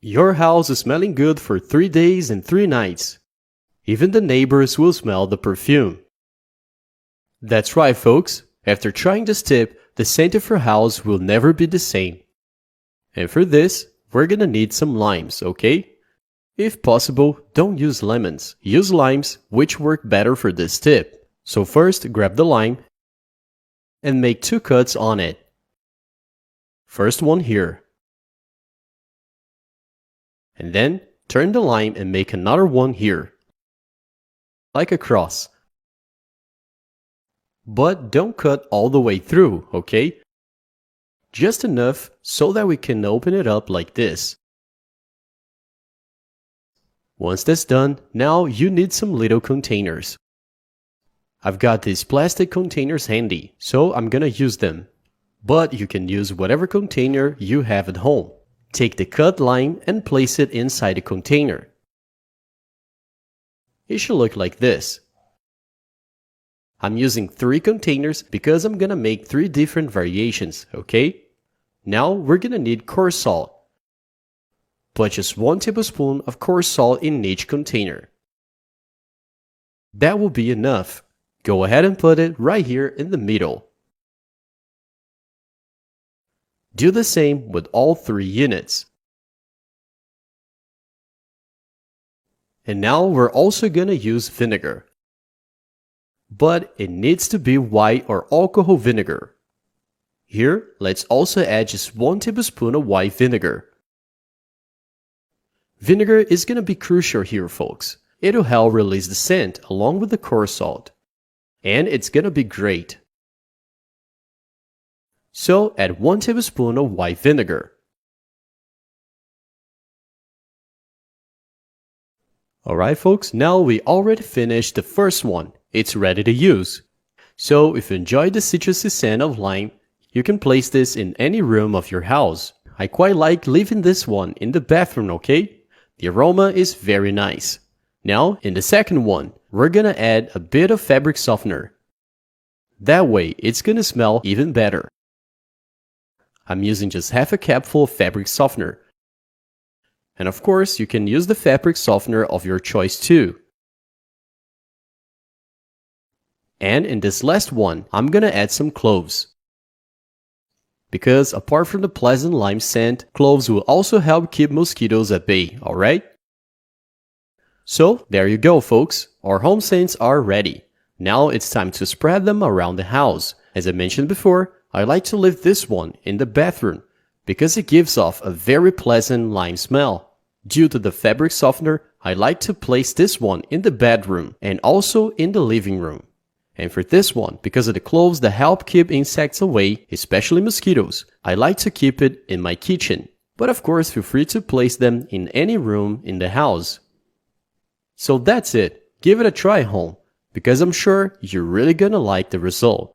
Your house is smelling good for 3 days and 3 nights. Even the neighbors will smell the perfume. That's right, folks. After trying this tip, the scent of your house will never be the same. And for this, we're gonna need some limes, okay? If possible, don't use lemons. Use limes, which work better for this tip. So first, grab the lime and make 2 cuts on it. First one here. And then, turn the lime and make another one here. Like a cross. But don't cut all the way through, okay? Just enough so that we can open it up like this. Once that's done, now you need some little containers. I've got these plastic containers handy, so I'm gonna use them. But you can use whatever container you have at home. Take the cut lime and place it inside the container. It should look like this. I'm using 3 containers because I'm gonna make 3 different variations, okay? Now we're gonna need coarse salt. Put just 1 tablespoon of coarse salt in each container. That will be enough. Go ahead and put it right here in the middle. Do the same with all 3 units. And now we're also gonna use vinegar. But it needs to be white or alcohol vinegar. Here, let's also add just 1 tablespoon of white vinegar. Vinegar is gonna be crucial here, folks. It'll help release the scent along with the coarse salt. And it's gonna be great. So add 1 tablespoon of white vinegar. Alright folks, now we already finished the first one. It's ready to use. So if you enjoy the citrusy scent of lime, you can place this in any room of your house. I quite like leaving this one in the bathroom, okay? The aroma is very nice. Now, in the second one, we're gonna add a bit of fabric softener. That way, it's gonna smell even better. I'm using just half a cupful of fabric softener. And of course, you can use the fabric softener of your choice too. And in this last one, I'm gonna add some cloves. Because apart from the pleasant lime scent, cloves will also help keep mosquitoes at bay, alright? So, there you go folks, our home scents are ready. Now it's time to spread them around the house. As I mentioned before, I like to leave this one in the bathroom because it gives off a very pleasant lime smell. Due to the fabric softener, I like to place this one in the bedroom and also in the living room. And for this one, because of the cloves that help keep insects away, especially mosquitoes, I like to keep it in my kitchen. But of course, feel free to place them in any room in the house. So that's it. Give it a try home, because I'm sure you're really gonna like the result.